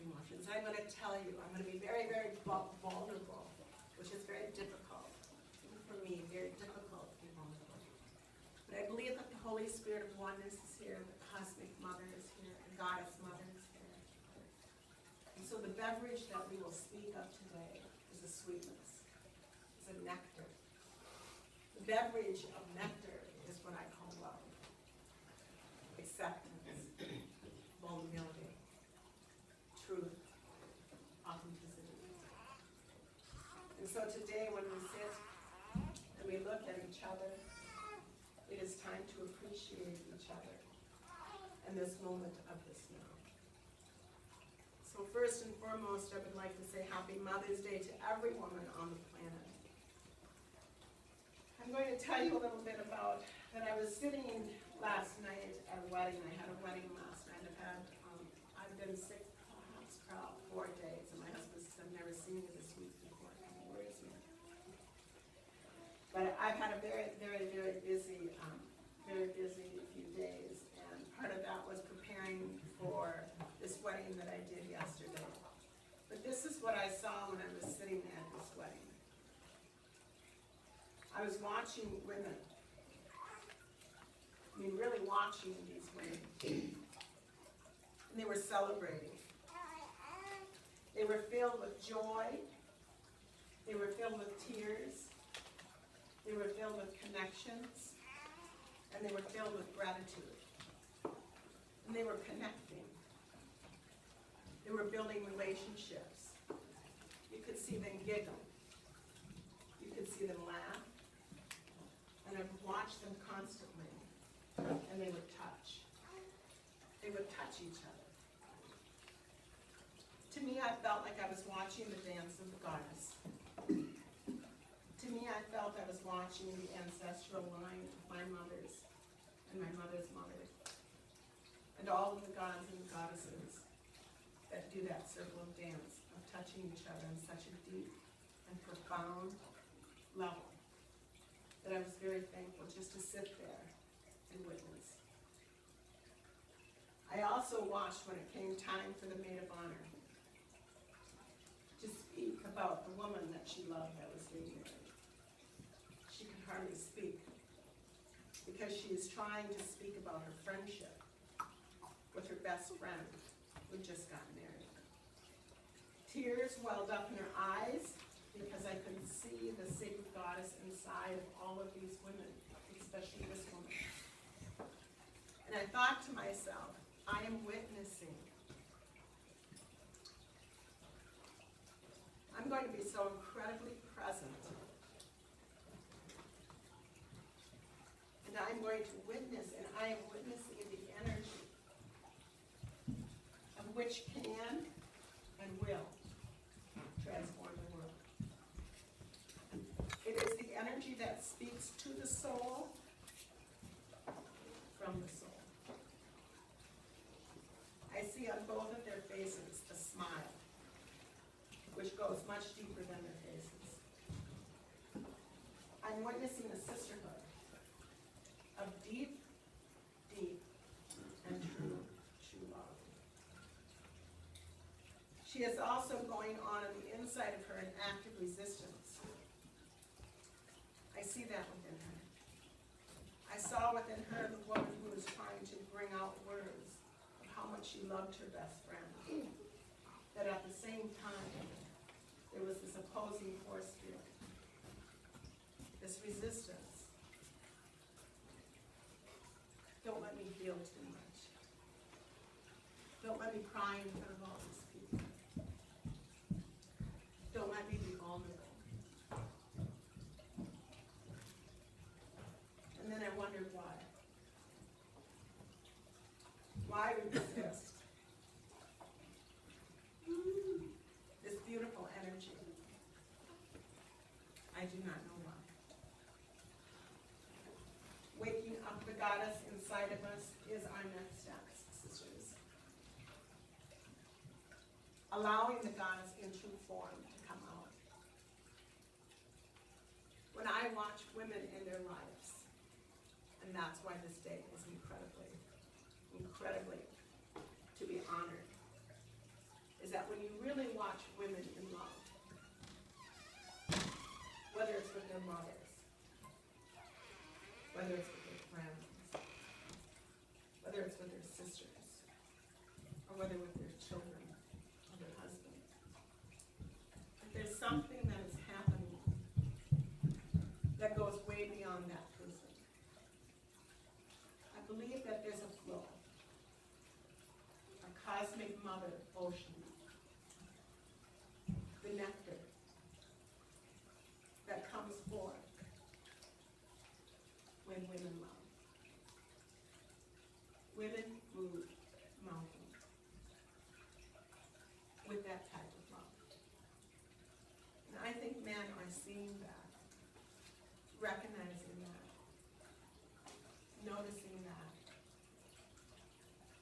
emotions. I'm going to tell you, I'm going to be very, very vulnerable, which is very difficult. Even for me, very difficult to be vulnerable. But I believe that the Holy Spirit of oneness is here, the cosmic mother is here, the goddess mother is here. And so the beverage that we will speak of today is a sweetness, is a nectar. The beverage of nectar is what I call love. Acceptance, vulnerability, truth, authenticity. And so today when we sit and we look at each other, it is time to appreciate each other and this moment of this now. So first and foremost, I would like to say Happy Mother's Day to every woman on the planet. I'm going to tell you a little bit about that. I was sitting last night at a wedding. I had a wedding last night. I've been sick for about 4 days, and my husband said, I've never seen you this week before. Where is he? But I've had a very, very, very busy few days, and part of that was preparing for this wedding that I did yesterday. But this is what I saw when I was sitting at this wedding. I was watching women. I mean, really watching these women. And they were celebrating. They were filled with joy. They were filled with tears. They were filled with connections. And they were filled with gratitude. And they were connecting. They were building relationships. You could see them giggle. You could see them laugh. And I've watched them constantly. And they would touch. They would touch each other. To me, I felt like I was watching the dance of the goddess. To me, I felt I was watching the ancestral line of my mothers and my mother's mother. And all of the gods and goddesses that do that circle of dance, of touching each other on such a deep and profound level, that I was very thankful just to sit there and witness. I also watched when it came time for the maid of honor to speak about the woman that she loved that was being married. She could hardly speak because she is trying to speak about her friendship with her best friend who just got married. Tears welled up in her eyes because I could see the sacred goddess inside of all of these women, especially this woman. And I thought to myself, I am witnessing. I'm going to be so incredibly present. And I'm going to witness, and I am witnessing the energy of which can and will transform the world. It is the energy that speaks to the soul from the soul. I see on both of their faces a smile, which goes much deeper than their faces. I'm witnessing a sisterhood of deep, deep, and true love. She is also going on the inside of her an act of resistance. I see that within her. I saw within her the woman who was trying to bring out words of how much she loved her best friend. That at the same time, there was this opposing force field, this resistance. Don't let me feel too much. Don't let me cry in front of all these people. Don't let me be vulnerable. And then I wondered why. Why resist this beautiful energy? I do not know why. Waking up the goddess inside of us is our next steps, sisters. Allowing the goddess in true form to come out. When I watch women in their lives, and that's why this day is incredibly to be honored, is their mothers, whether it's with their friends, whether it's with their sisters, or whether with their children or their husbands. If there's something that is happening that goes way beyond that person, I believe that there's a flow, a cosmic mother ocean, the nectar that comes forth when women love. Women move mountains with that type of love. And I think men are seeing that, recognizing that, noticing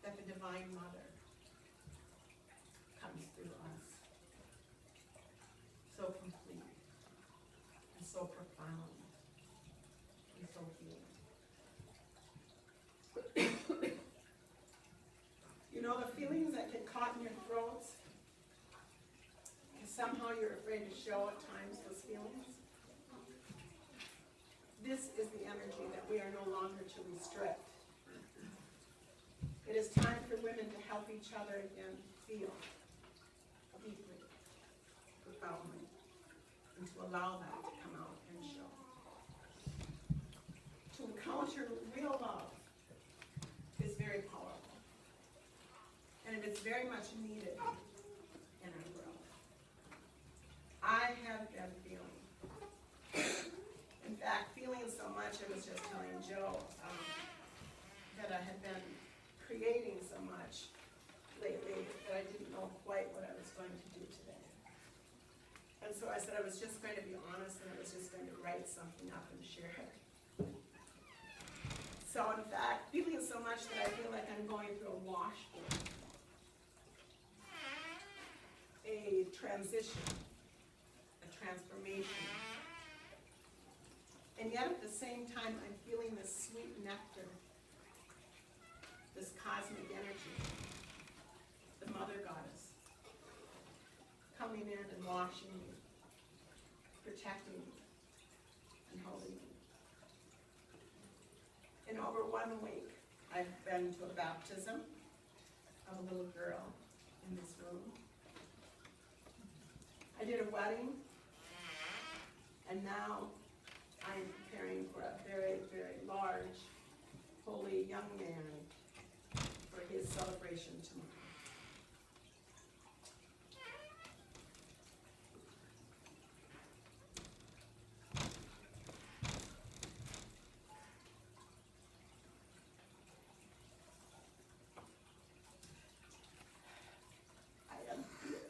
that the Divine Mother comes through us so complete and so profound and so healing. You know the feelings that get caught in your throats? And somehow you're afraid to show at times those feelings? This is the energy that we are no longer to restrict. It is time for women to help each other again feel deeply, profoundly, and to allow that to come out and show. To encounter real love is very powerful, and it is very much needed in our world. I have been feeling, in fact, feeling so much, I was just telling Joe that I had been creating so much lately that I didn't know quite what I was going to do today. And so I said I was just going to be honest and I was just going to write something up and share it. So in fact, feeling so much that I feel like I'm going through a washboard, a transition, a transformation. And yet at the same time, I'm feeling this sweet nectar, this cosmic energy, the Mother Goddess, coming in and washing me, protecting me, and holding me. In over 1 week, I've been to a baptism of a little girl in this room. I did a wedding, and now I'm preparing for a very, very large, holy young man for his celebration tomorrow. I am here.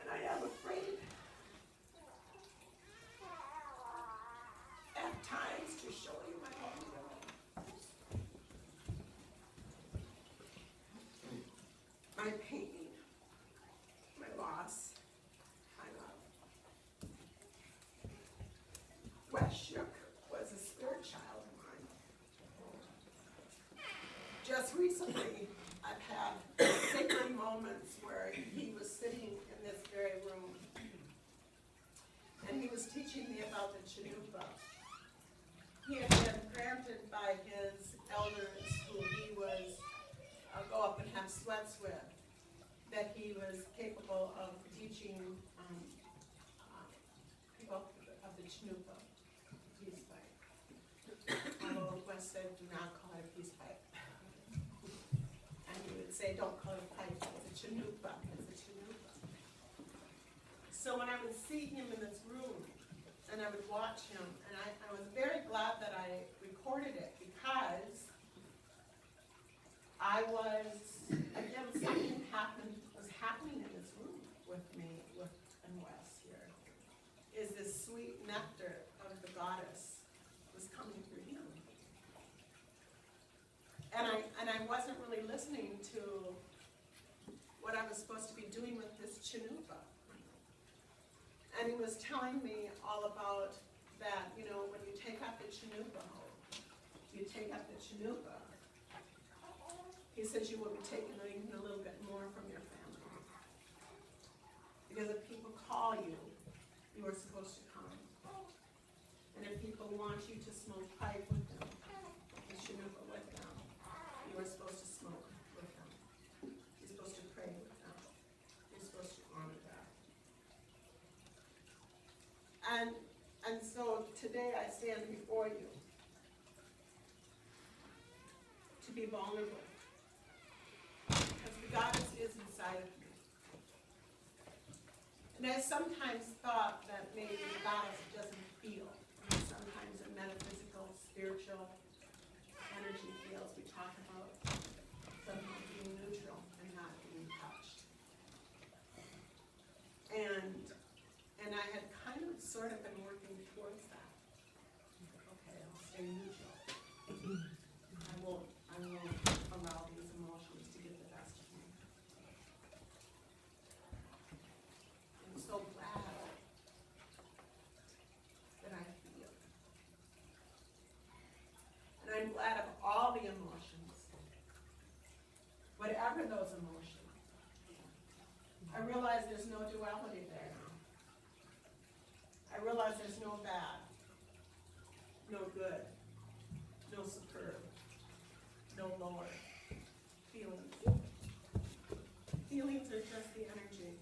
And I am afraid at times to show you my vulnerability. My pain, my loss, my love. Wes Shook was a spirit child of mine. Just recently, I've had sacred moments where he was sitting in this very room and he was teaching me about the Chanupa. He had been granted by his elders who he was go up and have sweats with, that he was capable of teaching people of the Chanupa peace pipe. Although Wes said, do not call it a peace pipe. And he would say, don't call it a pipe, it's a Chanupa, it's a Chanupa. So when I would see him in this room, and I would watch him, and I was very glad that I recorded it because I was, again, something was happening in this room with me, and Wes here. Is this sweet nectar of the goddess was coming through him. And I wasn't really listening to what I was supposed to be doing with this Chanupa. And he was telling me all about that, you know, when you take out the Chanupa, you take out the Chanupa, He says you will be taken even a little bit more from your family. Because if people call you, you are supposed to come. And if people want you to smoke pipe with them, and shnupa with them, you are supposed to smoke with them. You're supposed to pray with them. You're supposed to honor them. And so today I stand before you to be vulnerable. Because the goddess is inside of me. And I sometimes thought that maybe the goddess doesn't feel. Sometimes in metaphysical, spiritual energy fields, we talk about somehow being neutral and not being touched. And I had kind of sort of been working towards that. Okay, I'll stay neutral. I won't allow these emotions to get the best of me. I'm so glad that I feel. And I'm glad of all the emotions, whatever those emotions. I realize there's no duality there now. I realize there's no bad, no good, no superb, no lower. Feelings. Feelings are just the energy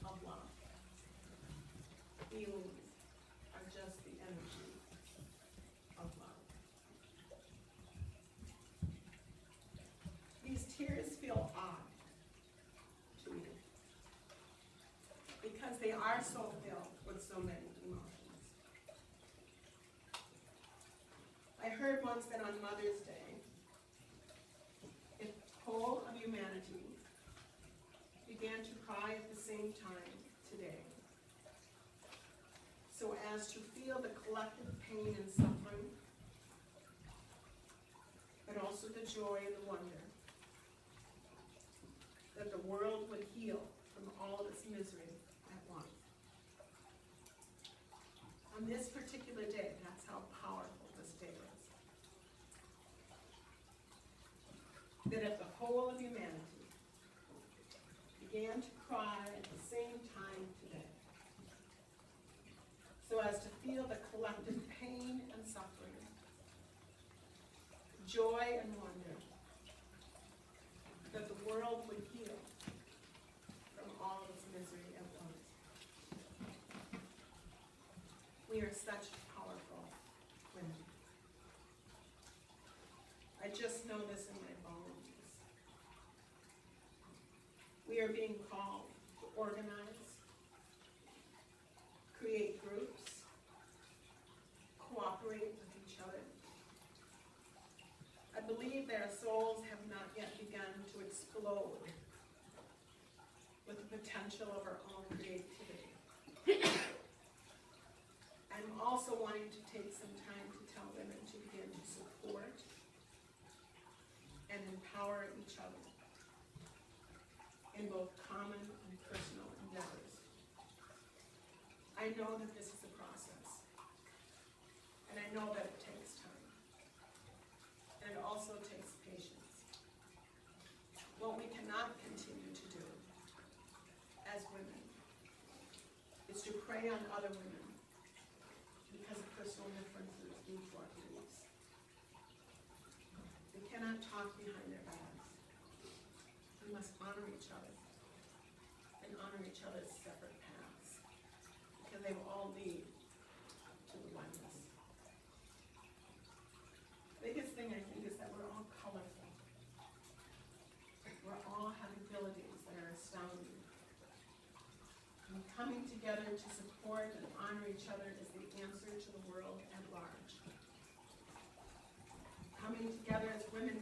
of love. Feelings are just the energy of love. These tears feel odd to me because they are so filled with so many emotions. I heard once that on Mother's Day, if the whole of humanity began to cry at the same time today, so as to feel the collective pain and suffering, but also the joy and the wonder, that the world would heal from all of its misery at once. On this particular day, that's how powerful this day is. That if the whole of humanity began to cry at the same time today, so as to feel the collective pain and suffering, joy and wonder, that the world would heal from all of its misery at once. We are such powerful women. I just know this in my bones. We are being called to organize, create groups, cooperate with each other. I believe that our souls have not yet begun to explode with the potential of our own creativity. I'm also wanting to take some time to tell women to begin to support and empower each other in both common and personal endeavors. I know that this is a process, and I know that it takes time, and it also takes patience. What we cannot continue to do as women is to prey on other women because of personal differences due to our beliefs. We cannot talk behind their backs. We must honor each other and honor each other's separate paths because they will all lead to the oneness. The biggest thing I think is that we're all colorful. We all have abilities that are astounding. And coming together to support and honor each other is the answer to the world at large. Coming together as women